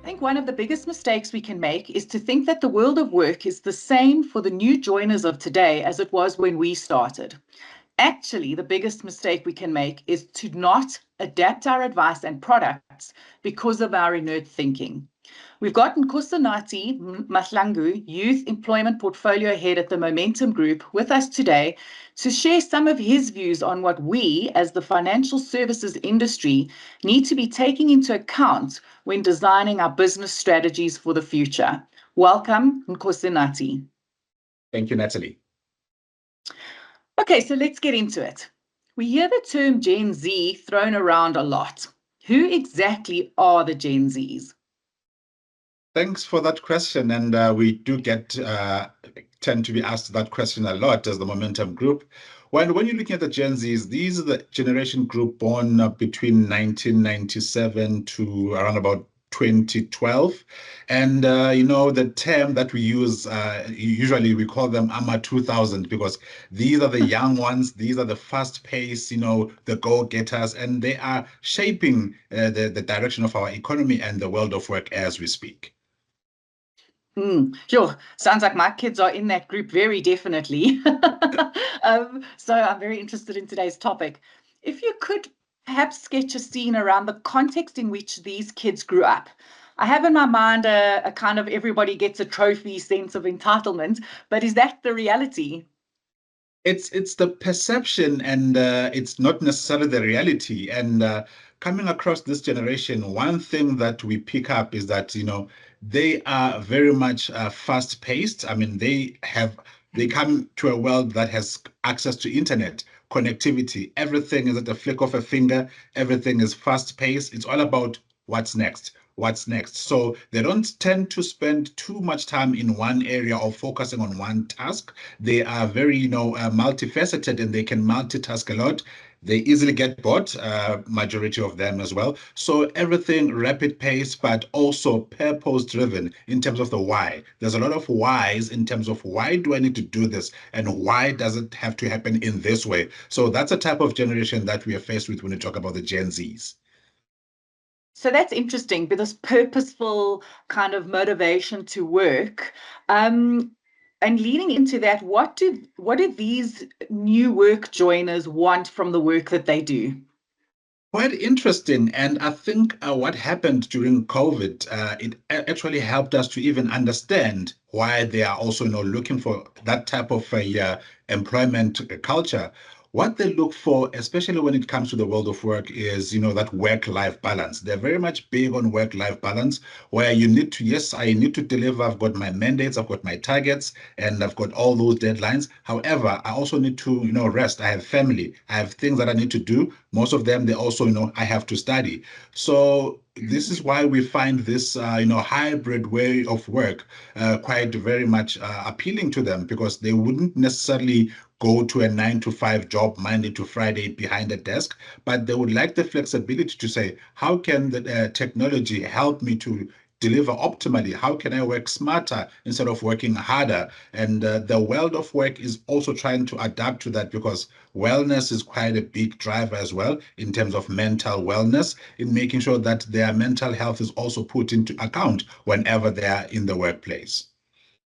I think one of the biggest mistakes we can make is to think that the world of work is the same for the new joiners of today as it was when we started. Actually, the biggest mistake we can make is to not adapt our advice and products because of our inert thinking. We've got Nkosinathi Mahlangu, Youth Employment Portfolio Head at the Momentum Group, with us today to share some of his views on what we, as the financial services industry, need to be taking into account when designing our business strategies for the future. Welcome, Nkosinathi. Thank you, Natalie. Okay, so let's get into it. We hear the term Gen Z thrown around a lot. Who exactly are the Gen Zs? Thanks for that question. And we do tend to be asked that question a lot as the Momentum Group. When you're looking at the Gen Zs, these are the generation group born between 1997 to around about 2012. And, the term that we use, usually we call them AMA 2000, because these are the young ones, these are the fast pace, the go-getters, and they are shaping the direction of our economy and the world of work as we speak. Sure. Sounds like my kids are in that group very definitely. So I'm very interested in today's topic. If you could perhaps sketch a scene around the context in which these kids grew up. I have in my mind a kind of everybody gets a trophy sense of entitlement, but is that the reality? It's the perception, and it's not necessarily the reality. And coming across this generation, one thing that we pick up is that they are very much fast paced. I mean, they come to a world that has access to internet connectivity. Everything is at the flick of a finger. Everything is fast paced. It's all about what's next. What's next? So they don't tend to spend too much time in one area or focusing on one task. They are very, multifaceted, and they can multitask a lot. They easily get bored, majority of them as well. So everything rapid pace, but also purpose driven in terms of the why. There's a lot of whys in terms of why do I need to do this and why does it have to happen in this way? So that's a type of generation that we are faced with when we talk about the Gen Zs. So that's interesting, because purposeful kind of motivation to work. And leading into that, what do these new work joiners want from the work that they do? Quite interesting. And I think what happened during COVID, actually helped us to even understand why they are also looking for that type of employment culture. What they look for, especially when it comes to the world of work, is that work-life balance. They're very much big on work-life balance, where you need to, yes, I need to deliver. I've got my mandates, I've got my targets, and I've got all those deadlines. However, I also need to rest. I have family, I have things that I need to do. Most of them, they also I have to study. So this is why we find this hybrid way of work quite very much appealing to them, because they wouldn't necessarily go to a 9 to 5 job Monday to Friday behind a desk, but they would like the flexibility to say, how can the technology help me to deliver optimally? How can I work smarter instead of working harder? And the world of work is also trying to adapt to that, because wellness is quite a big driver as well in terms of mental wellness, in making sure that their mental health is also put into account whenever they are in the workplace.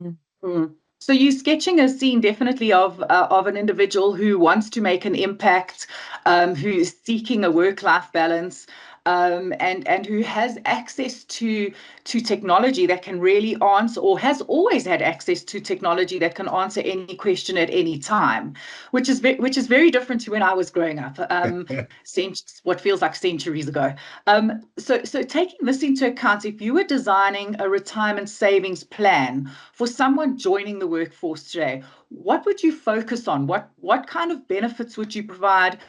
Mm. So you're sketching a scene definitely of an individual who wants to make an impact, who's seeking a work-life balance, and who has access to technology that can really answer, or has always had access to technology that can answer any question at any time, which is very different to when I was growing up, what feels like centuries ago. So taking this into account, if you were designing a retirement savings plan for someone joining the workforce today, what would you focus on? What kind of benefits would you provide,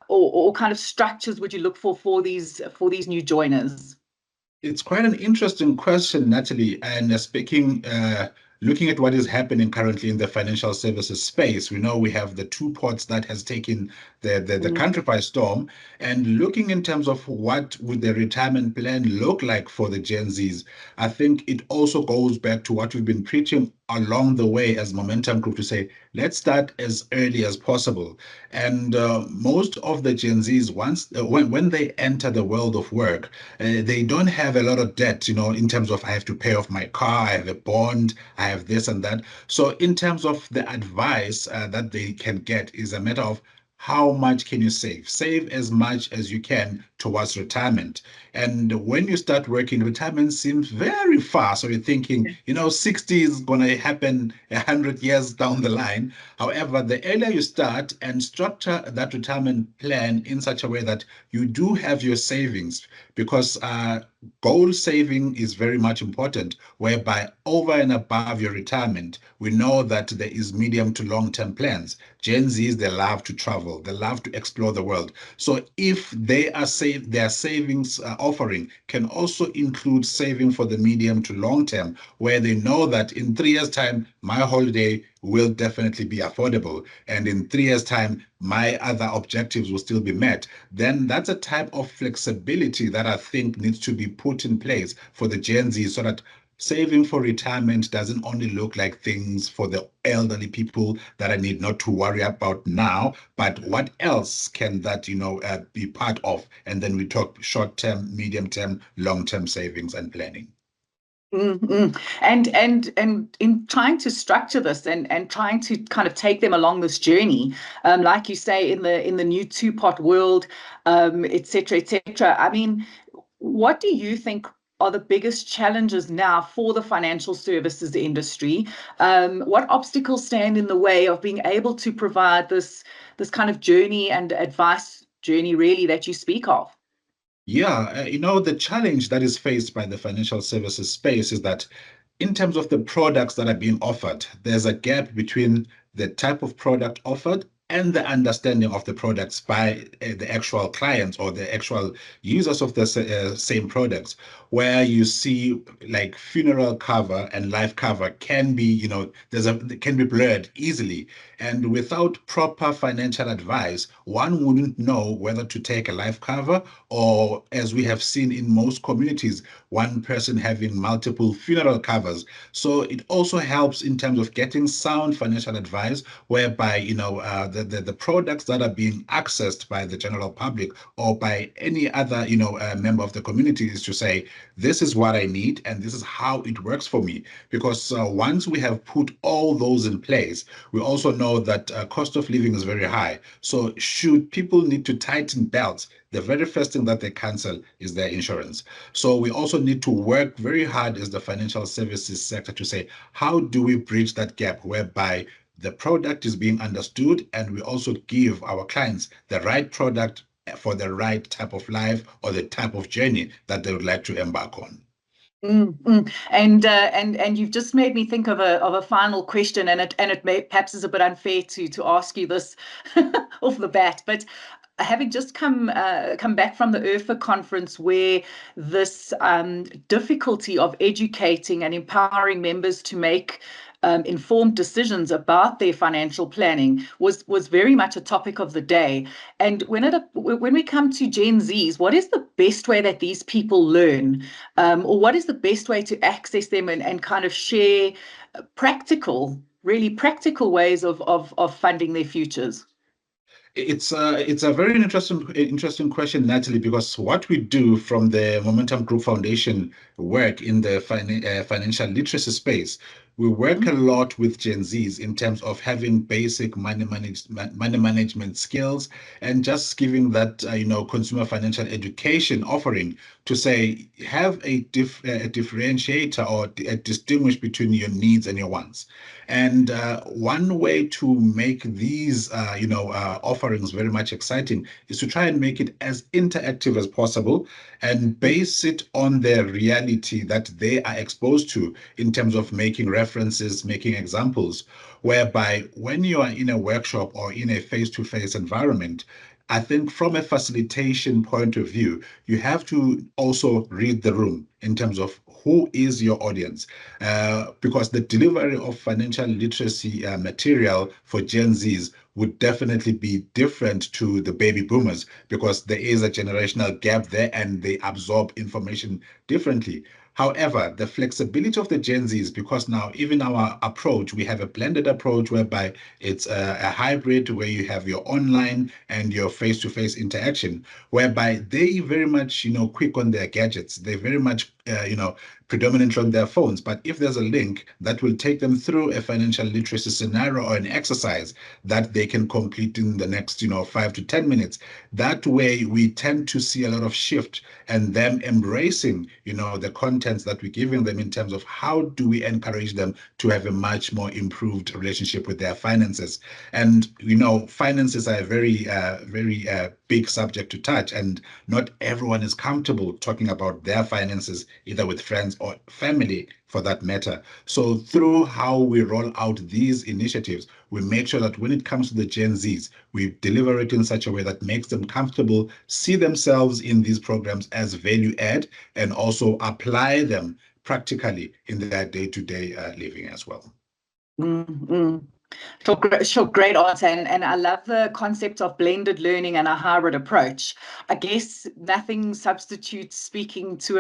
or kind of structures would you look for these new joiners? It's quite an interesting question, Natalie. And looking at what is happening currently in the financial services space, we know we have the two ports that has taken the country by storm. And looking in terms of what would the retirement plan look like for the Gen Zs, I think it also goes back to what we've been preaching along the way as momentum group to say, let's start as early as possible. And most of the Gen Zs, once when they enter the world of work, they don't have a lot of debt, in terms of I have to pay off my car, I have a bond, I have this and that. So in terms of the advice that they can get is a matter of how much can you save? Save as much as you can towards retirement. And when you start working, retirement seems very far. So you're thinking, 60 is going to happen 100 years down the line. However, the earlier you start and structure that retirement plan in such a way that you do have your savings, because goal saving is very much important, whereby over and above your retirement, we know that there is medium to long-term plans. Gen Zs, they love to travel, they love to explore the world. So if their savings offering can also include saving for the medium to long term, where they know that in 3 years' time, my holiday will definitely be affordable, and in 3 years' time, my other objectives will still be met, then that's a type of flexibility that I think needs to be put in place for the Gen Z, so that saving for retirement doesn't only look like things for the elderly people that I need not to worry about now, but what else can that be part of? And then we talk short term, medium term, long term savings and planning. Mm-hmm. And in trying to structure this and trying to kind of take them along this journey, like you say, in the new two-pot world, et cetera, et cetera. I mean, what do you think are the biggest challenges now for the financial services industry? What obstacles stand in the way of being able to provide this kind of journey and advice journey, really, that you speak of? Yeah, the challenge that is faced by the financial services space is that in terms of the products that are being offered, there's a gap between the type of product offered and the understanding of the products by the actual clients or the actual users of the same products, where you see like funeral cover and life cover can be, can be blurred easily. And without proper financial advice, one wouldn't know whether to take a life cover, or as we have seen in most communities, one person having multiple funeral covers. So it also helps in terms of getting sound financial advice, whereby the products that are being accessed by the general public or by any other member of the community is to say, this is what I need and this is how it works for me. Because once we have put all those in place, we also know that cost of living is very high. So should people need to tighten belts, the very first thing that they cancel is their insurance. So we also need to work very hard as the financial services sector to say, how do we bridge that gap whereby the product is being understood and we also give our clients the right product for the right type of life or the type of journey that they would like to embark on. And you've just made me think of a final question, and it may perhaps is a bit unfair to ask you this off the bat, but having just come back from the IRFA conference, where this difficulty of educating and empowering members to make informed decisions about their financial planning was very much a topic of the day. And when we come to Gen Zs, what is the best way that these people learn, or what is the best way to access them and kind of share really practical ways of funding their futures? It's a very interesting question, Natalie, because what we do from the Momentum Group Foundation work in the financial literacy space, we work a lot with Gen Zs in terms of having basic money management skills and just giving that consumer financial education offering to say have a differentiator or a distinguish between your needs and your wants. And one way to make these offerings very much exciting is to try and make it as interactive as possible and base it on the reality that they are exposed to in terms of making references, making examples, whereby when you are in a workshop or in a face-to-face environment, I think from a facilitation point of view, you have to also read the room in terms of who is your audience, because the delivery of financial literacy material for Gen Zs would definitely be different to the baby boomers, because there is a generational gap there and they absorb information differently. However, the flexibility of the Gen Z is because now even our approach, we have a blended approach whereby it's a hybrid where you have your online and your face-to-face interaction, whereby they very much, quick on their gadgets. They very much, predominant on their phones. But if there's a link that will take them through a financial literacy scenario or an exercise that they can complete in the next, 5 to 10 minutes, that way we tend to see a lot of shift and them embracing, the contents that we're giving them in terms of how do we encourage them to have a much more improved relationship with their finances. And, finances are a very big subject to touch, and not everyone is comfortable talking about their finances, either with friends or family for that matter. So through how we roll out these initiatives, we make sure that when it comes to the Gen Zs, we deliver it in such a way that makes them comfortable, see themselves in these programs as value add, and also apply them practically in their day-to-day living as well. Mm-hmm. Sure, great answer. And I love the concept of blended learning and a hybrid approach. I guess nothing substitutes speaking to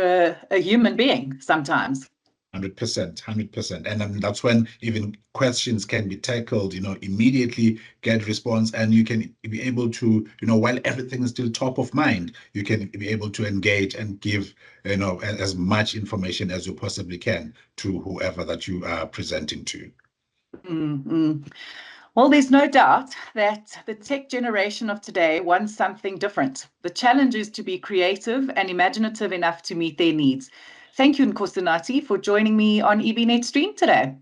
a human being sometimes. 100%, 100%. And that's when even questions can be tackled, immediately get response, and you can be able to, while everything is still top of mind, you can be able to engage and give, as much information as you possibly can to whoever that you are presenting to. Mm-hmm. Well, there's no doubt that the tech generation of today wants something different. The challenge is to be creative and imaginative enough to meet their needs. Thank you, Nkosinathi, for joining me on EBNet Stream today.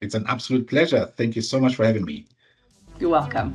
It's an absolute pleasure. Thank you so much for having me. You're welcome.